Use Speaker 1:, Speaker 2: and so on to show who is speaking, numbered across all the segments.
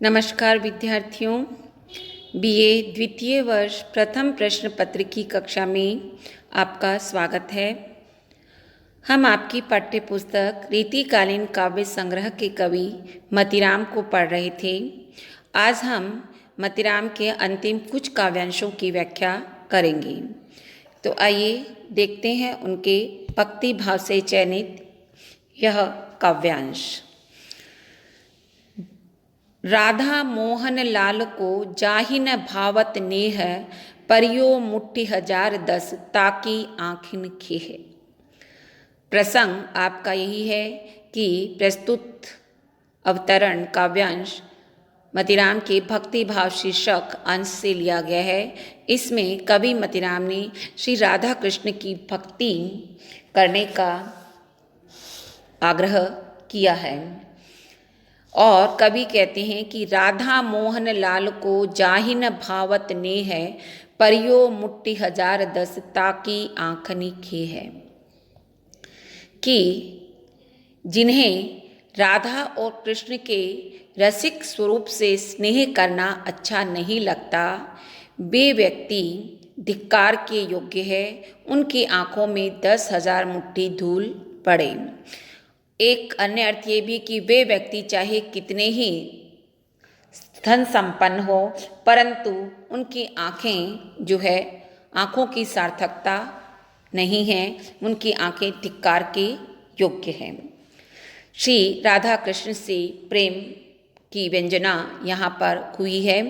Speaker 1: नमस्कार विद्यार्थियों, बीए द्वितीय वर्ष प्रथम प्रश्न पत्र की कक्षा में आपका स्वागत है। हम आपकी पाठ्य पुस्तक रीतिकालीन काव्य संग्रह के कवि मतीराम को पढ़ रहे थे। आज हम मतीराम के अंतिम कुछ काव्यांशों की व्याख्या करेंगे। तो आइए देखते हैं उनके भक्ति भाव से चयनित यह काव्यांश। राधा मोहन लाल को जाहि न भावत नेह, परियो मुट्ठी हजार दस ताकि आँखिन खेह। प्रसंग आपका यही है कि प्रस्तुत अवतरण काव्यांश मतीराम के भक्ति भाव शीर्षक अंश से लिया गया है। इसमें कवि मतीराम ने श्री राधा कृष्ण की भक्ति करने का आग्रह किया है और कवि कहते हैं कि राधा मोहन लाल को जाहि न भावत नेह, परियो मुट्ठी हजार दस ताकि आँखनी खेह। कि जिन्हें राधा और कृष्ण के रसिक स्वरूप से स्नेह करना अच्छा नहीं लगता, वे व्यक्ति धिक्कार के योग्य है। उनकी आँखों में 10,000 मुट्ठी धूल पड़े। एक अन्य अर्थ ये भी कि वे व्यक्ति चाहे कितने ही धन संपन्न हो, परंतु उनकी आँखें जो है, आँखों की सार्थकता नहीं है, उनकी आँखें धिक्कार के योग्य हैं। श्री राधा कृष्ण से प्रेम की व्यंजना यहाँ पर हुई है।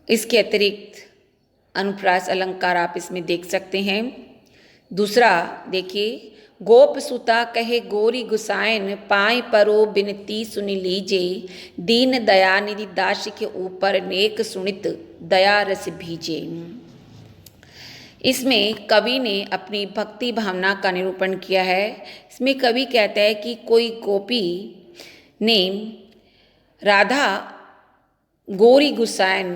Speaker 1: इसके अतिरिक्त अनुप्रास अलंकार आप इसमें देख सकते हैं। दूसरा देखिए, गोप सुता कहे गोरी गुसायन, पाए परो बिनती सुनि लीजे, दीन दया निधि दास के ऊपर नेक सुनित दया रस भीजे। इसमें कवि ने अपनी भक्ति भावना का निरूपण किया है। इसमें कवि कहता है कि कोई गोपी ने राधा गोरी गुसायन,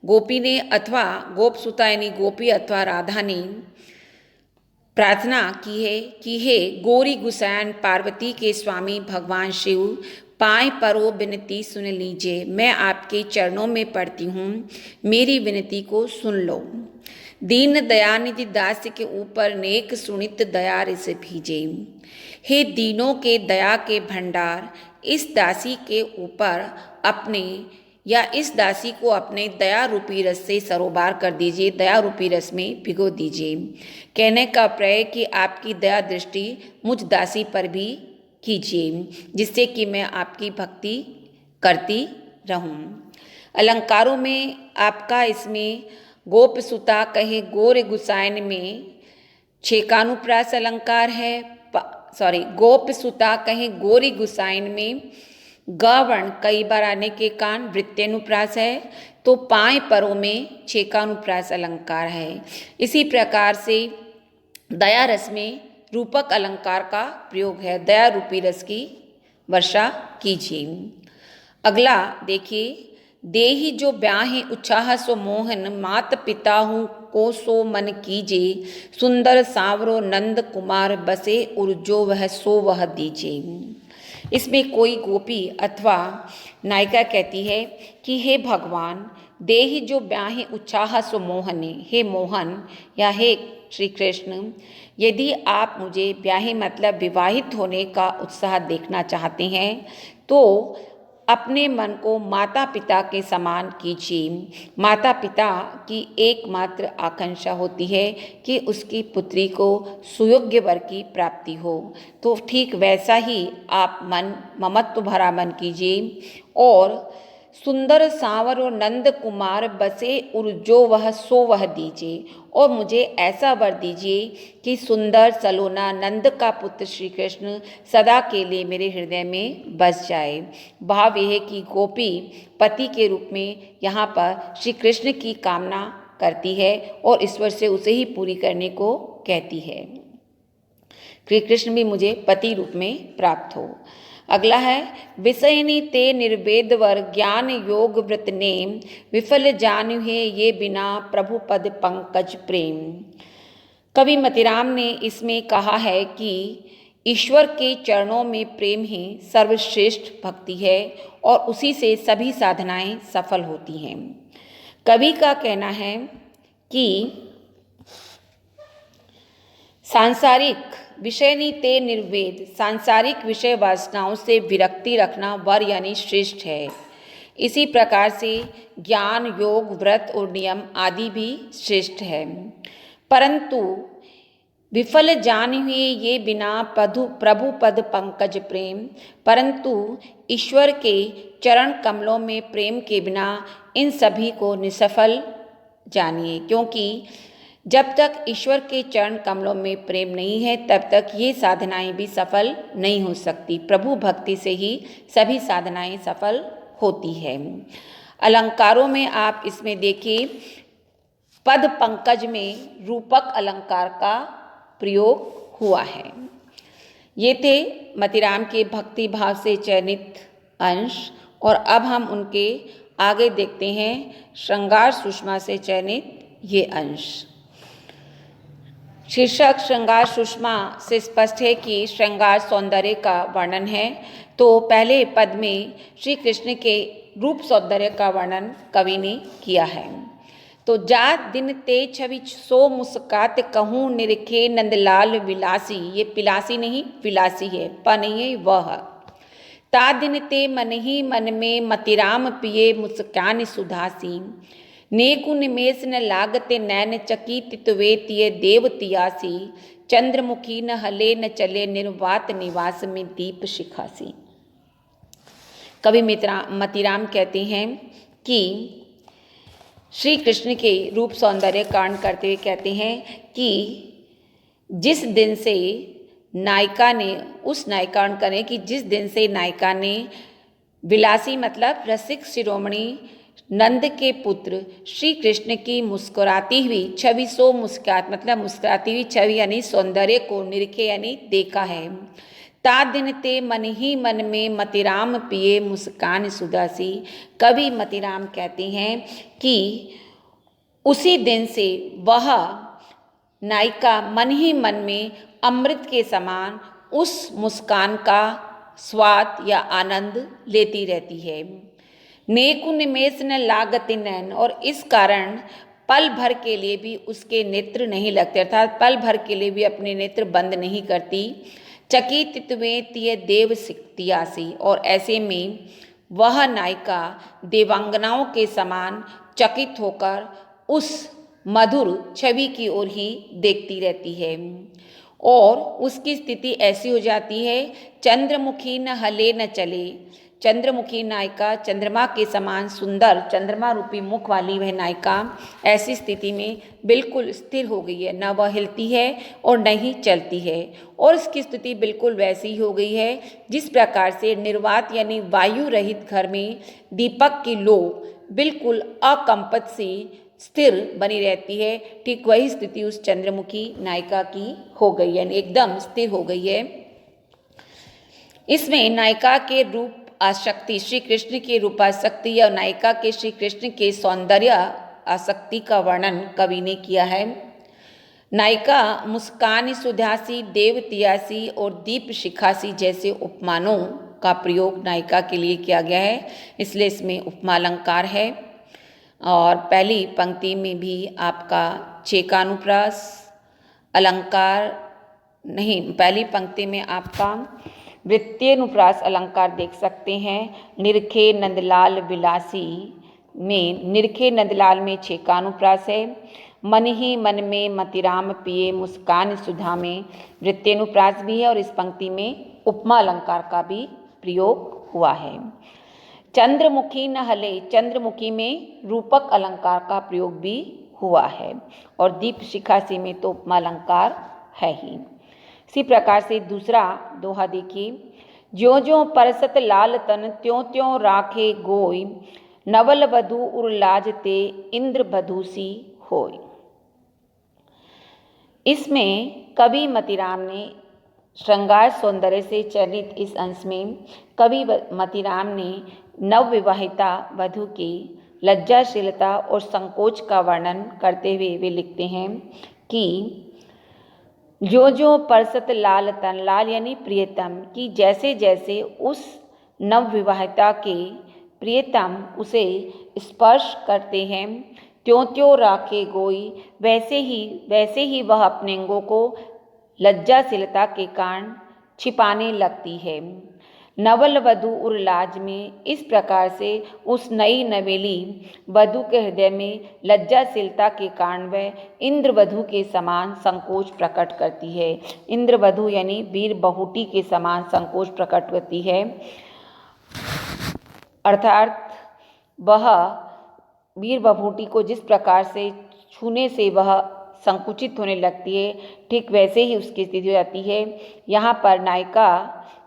Speaker 1: गोपी ने अथवा गोप सुता यानी गोपी अथवा राधा ने प्रार्थना की है कि हे गोरी गुसायन पार्वती के स्वामी भगवान शिव, पाए परो विनती सुन लीजिए। मैं आपके चरणों में पड़ती हूँ, मेरी विनती को सुन लो। दीन दयानिधि दास के ऊपर नेक सुनित दया रस भीजे। हे दीनों के दया के भंडार, इस दासी के ऊपर अपने या इस दासी को अपने दया रूपी रस से सरोबार कर दीजिए, दया रूपी रस में भिगो दीजिए। कहने का प्रय कि आपकी दया दृष्टि मुझ दासी पर भी कीजिए, जिससे कि मैं आपकी भक्ति करती रहूं। अलंकारों में आपका इसमें गोप सुता कहे गोर गुसायन में छेकानुप्रास अलंकार है। गोप सुता कहे गोरी गुसायन में गवर्ण कई बार आने के कारण वृत्त्यनुप्रास है, तो पाए परों में छेकानुप्रास अलंकार है। इसी प्रकार से दया रस में रूपक अलंकार का प्रयोग है, दया रूपी रस की वर्षा कीजिए। अगला देखिए, देहि जो ब्याहे उत्साह सो मोहन, मात पिता हूँ को सो मन कीजे, सुंदर सांवरो नंद कुमार बसे, उर्जो वह सो वह दीजे। इसमें कोई गोपी अथवा नायिका कहती है कि हे भगवान, देहि जो ब्याहे उत्साह सो मोहने, हे मोहन या हे श्री कृष्ण, यदि आप मुझे ब्याहे मतलब विवाहित होने का उत्साह देखना चाहते हैं तो अपने मन को माता पिता के समान कीजिए। माता पिता की एकमात्र आकांक्षा होती है कि उसकी पुत्री को सुयोग्य वर की प्राप्ति हो, तो ठीक वैसा ही आप ममत्व भरा मन कीजिए। और सुंदर सांवर और नंद कुमार बसे, उर्जो वह सो वह दीजिए। और मुझे ऐसा वर दीजिए कि सुंदर सलोना नंद का पुत्र श्री कृष्ण सदा के लिए मेरे हृदय में बस जाए। भाव यह है कि गोपी पति के रूप में यहाँ पर श्री कृष्ण की कामना करती है और ईश्वर से उसे ही पूरी करने को कहती है। श्री कृष्ण भी मुझे पति रूप में प्राप्त हो। अगला है, विषयनी ते निर्वेद वर, ज्ञान योग व्रत नेम, विफल जानु है ये बिना प्रभु पद पंकज प्रेम। कवि मतीराम ने इसमें कहा है कि ईश्वर के चरणों में प्रेम ही सर्वश्रेष्ठ भक्ति है और उसी से सभी साधनाएं सफल होती हैं। कवि का कहना है कि सांसारिक विषय नीते निर्वेद, सांसारिक विषय वासनाओं से विरक्ति रखना वर यानी श्रेष्ठ है। इसी प्रकार से ज्ञान, योग, व्रत और नियम आदि भी श्रेष्ठ है। परंतु विफल जान हुए ये बिना प्रभु पद पंकज प्रेम, परंतु ईश्वर के चरण कमलों में प्रेम के बिना इन सभी को निसफल जानिए। क्योंकि जब तक ईश्वर के चरण कमलों में प्रेम नहीं है तब तक ये साधनाएं भी सफल नहीं हो सकती। प्रभु भक्ति से ही सभी साधनाएं सफल होती है। अलंकारों में आप इसमें देखिए, पद पंकज में रूपक अलंकार का प्रयोग हुआ है। ये थे मतिराम के भक्ति भाव से चयनित अंश और अब हम उनके आगे देखते हैं श्रृंगार सुषमा से चयनित ये अंश। शीर्षक श्रृंगार सुषमा से स्पष्ट है कि श्रृंगार सौंदर्य का वर्णन है। तो पहले पद में श्री कृष्ण के रूप सौंदर्य का वर्णन कवि ने किया है। तो जात दिन ते छवि सो मुस्कात कहूँ निरखे नंदलाल विलासी, ये पिलासी नहीं विलासी है, प नहीं है वह। ता दिन ते मन ही मन में मतिराम पिए मुस्कान सुधासी, नेकु निमेष न लागते नैन चकित तुवे तिये देव तियासी, चंद्रमुखी न हले न चले निर्वात निवास में दीप शिखासी। कवि मतिराम कहते हैं कि श्री कृष्ण के रूप सौंदर्य कारण करते हुए कहते हैं कि जिस दिन से नायिका ने, उस नायिका करें कि जिस दिन से नायिका ने विलासी मतलब रसिक शिरोमणि नंद के पुत्र श्री कृष्ण की मुस्कुराती हुई छवि सो मुस्कुरात मतलब मुस्कुराती हुई छवि यानी सौंदर्य को निरखे यानी देखा है। ता दिन ते मन ही मन में मतिराम पिए मुस्कान सुदासी। कवि मतिराम कहते हैं कि उसी दिन से वह नायिका मन ही मन में अमृत के समान उस मुस्कान का स्वाद या आनंद लेती रहती है। नेकु निमेष न लागत नैन, और इस कारण पल भर के लिए भी उसके नेत्र नहीं लगते, अर्थात पल भर के लिए भी अपने नेत्र बंद नहीं करती। चकित तुवे तिय देव तियासी, और ऐसे में वह नायिका देवांगनाओं के समान चकित होकर उस मधुर छवि की ओर ही देखती रहती है। और उसकी स्थिति ऐसी हो जाती है, चंद्रमुखी न हले न चले, चंद्रमुखी नायिका चंद्रमा के समान सुंदर चंद्रमा रूपी मुख वाली वह नायिका ऐसी स्थिति में बिल्कुल स्थिर हो गई है, न वह हिलती है और न ही चलती है। और इसकी स्थिति बिल्कुल वैसी ही हो गई है जिस प्रकार से निर्वात यानी वायु रहित घर में दीपक की लो बिल्कुल अकंपित सी स्थिर बनी रहती है, ठीक वही स्थिति उस चंद्रमुखी नायिका की हो गई है, यानी एकदम स्थिर हो गई है। इसमें नायिका के रूप आसक्ति, श्री कृष्ण की रूपासक्ति या नायिका के श्री कृष्ण के सौंदर्य आसक्ति का वर्णन कवि ने किया है। नायिका मुस्कान सुधासी, देव तियासी और दीप शिखासी जैसे उपमानों का प्रयोग नायिका के लिए किया गया है, इसलिए इसमें उपमा अलंकार है। और पहली पंक्ति में भी आपका छेकानुप्रास अलंकार नहीं, पहली पंक्ति में आपका वृत्तेनुप्रास अलंकार देख सकते हैं। निरखे नंदलाल विलासी में निरखे नंदलाल में छेकानुप्रास है। मन ही मन में मतिराम पिए मुस्कान सुधा में वृत्तेनुप्रास भी है और इस पंक्ति में उपमा अलंकार का भी प्रयोग हुआ है। चंद्रमुखी न हले, चंद्रमुखी में रूपक अलंकार का प्रयोग भी हुआ है और दीप शिखासी में तो उपमा अलंकार है ही। इसी प्रकार से दूसरा दोहा देखिए, ज्यों ज्यों परसत लाल तन त्यों त्यों राखे गोय, नवल वधु उर्लाज ते इंद्र बधूसी होय। इसमें कवि मतिराम ने श्रृंगार सौंदर्य से चयनित इस अंश में कवि मतिराम ने नवविवाहिता वधु की लज्जाशीलता और संकोच का वर्णन करते हुए वे लिखते हैं कि जो जो परसत लाल तन, लाल यानी प्रियतम, कि जैसे जैसे उस नवविवाहिता के प्रियतम उसे स्पर्श करते हैं, त्यों त्यों राखे गोई, वैसे ही वह अपने अंगों को लज्जाशीलता के कारण छिपाने लगती है। नवल वधू उरलाज में इस प्रकार से उस नई नवेली वधू के हृदय में लज्जाशीलता के कारण वह इंद्रवधू के समान संकोच प्रकट करती है। इंद्रवधू यानी वीर बहुटी के समान संकोच प्रकट करती है, अर्थात वह वीर बभूटी को जिस प्रकार से छूने से वह संकुचित होने लगती है, ठीक वैसे ही उसकी स्थिति हो जाती है। यहाँ पर नायिका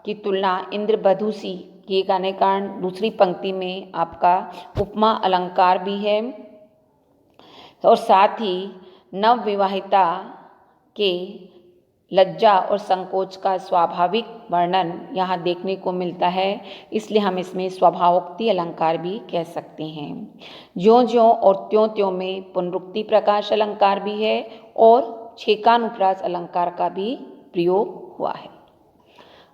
Speaker 1: की तुलना इंद्रवधू सी किए जाने कारण दूसरी पंक्ति में आपका उपमा अलंकार भी है, और साथ ही नवविवाहिता के लज्जा और संकोच का स्वाभाविक वर्णन यहाँ देखने को मिलता है, इसलिए हम इसमें स्वभावोक्ति अलंकार भी कह सकते हैं। ज्यों ज्यों और त्यों त्यों में पुनरुक्ति प्रकाश अलंकार भी है और छेकानुप्रास अलंकार का भी प्रयोग हुआ है।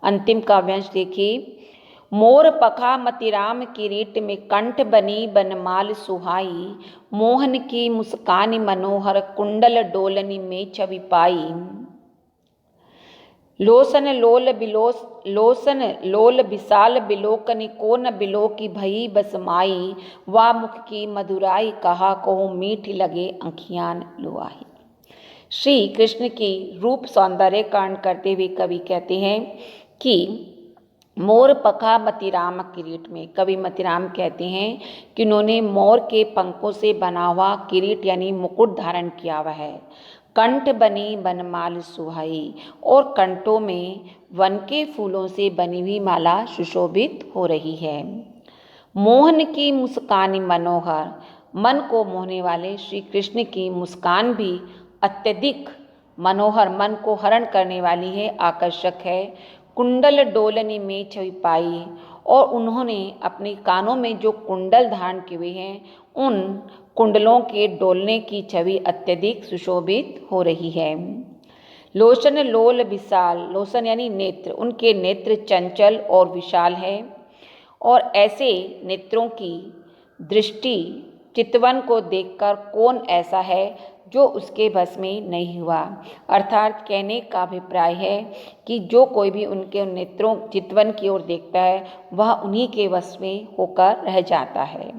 Speaker 1: अंतिम काव्यांश देखिए। मोर पखा मतिराम किरीट में कंठ बनी बनमाल सुहाई, मोहन की मुस्कान मनोहर कुंडल डोलनी में छवि पाई। लोसन लोल विशाल बिलोकनि को न बिलो की भई बस माई, वा मुख की मधुराई कहा को मीठ लगे अंखियान लुआई। श्री कृष्ण की रूप सौंदर्य कांड करते हुए कवि कहते हैं कि मोर पखा मतिराम किरीट में, कवि मतिराम कहते हैं कि उन्होंने मोर के पंखों से बना हुआ किरीट यानी मुकुट धारण किया हुआ है। कंठ बनी बनमाल सुहाई, और कंठों में वन के फूलों से बनी हुई माला सुशोभित हो रही है। मोहन की मुस्कान मनोहर, मन को मोहने वाले श्री कृष्ण की मुस्कान भी अत्यधिक मनोहर, मन को हरण करने वाली है, आकर्षक है। कुंडल डोलनी में छवि पाई, और उन्होंने अपने कानों में जो कुंडल धारण किए हुए हैं, उन कुंडलों के डोलने की छवि अत्यधिक सुशोभित हो रही है। लोचन लोल विशाल, लोसन यानी नेत्र, उनके नेत्र चंचल और विशाल है, और ऐसे नेत्रों की दृष्टि चितवन को देखकर कौन ऐसा है जो उसके बस में नहीं हुआ। अर्थात कहने का अभिप्राय है कि जो कोई भी उनके नेत्रों चितवन की ओर देखता है, वह उन्हीं के वश में होकर रह जाता है।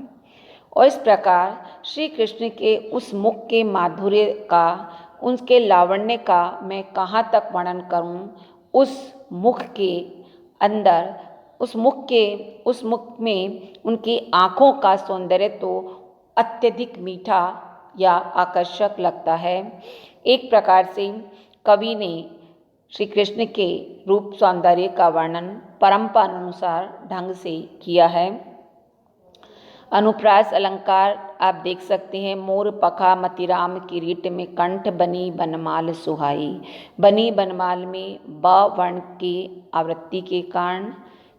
Speaker 1: और इस प्रकार श्री कृष्ण के उस मुख के माधुर्य का, उनके लावण्य का मैं कहाँ तक वर्णन करूँ। उस मुख के अंदर, उस मुख में उनकी आँखों का सौंदर्य तो अत्यधिक मीठा या आकर्षक लगता है। एक प्रकार से कवि ने श्री कृष्ण के रूप सौंदर्य का वर्णन परंपरानुसार ढंग से किया है। अनुप्रास अलंकार आप देख सकते हैं। मोर पखा मतिराम किरीट में कंठ बनी बनमाल सुहाई। बनी बनमाल में ब वर्ण की आवृत्ति के कारण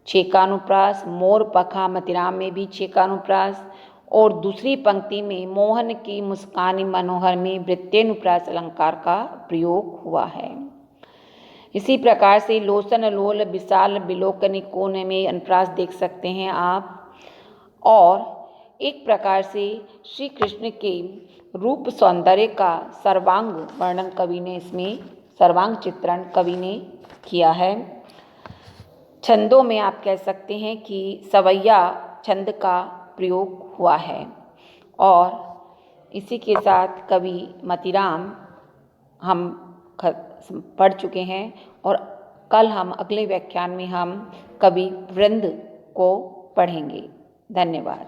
Speaker 1: छेकानुप्रास, मोर पखा मतिराम में भी छेकानुप्रास, और दूसरी पंक्ति में मोहन की मुस्कान मनोहर में वृत्तेनुप्रास अलंकार का प्रयोग हुआ है। इसी प्रकार से लोसन लोल विशाल बिलोकनि कोन में अनुप्रास देख सकते हैं आप। और एक प्रकार से श्री कृष्ण के रूप सौंदर्य का सर्वांग वर्णन कवि ने, इसमें सर्वांग चित्रण कवि ने किया है। छंदों में आप कह सकते हैं कि सवैया छंद का प्रयोग हुआ है। और इसी के साथ कवि मतिराम हम पढ़ चुके हैं, और कल हम अगले व्याख्यान में हम कवि वृंद को पढ़ेंगे। धन्यवाद।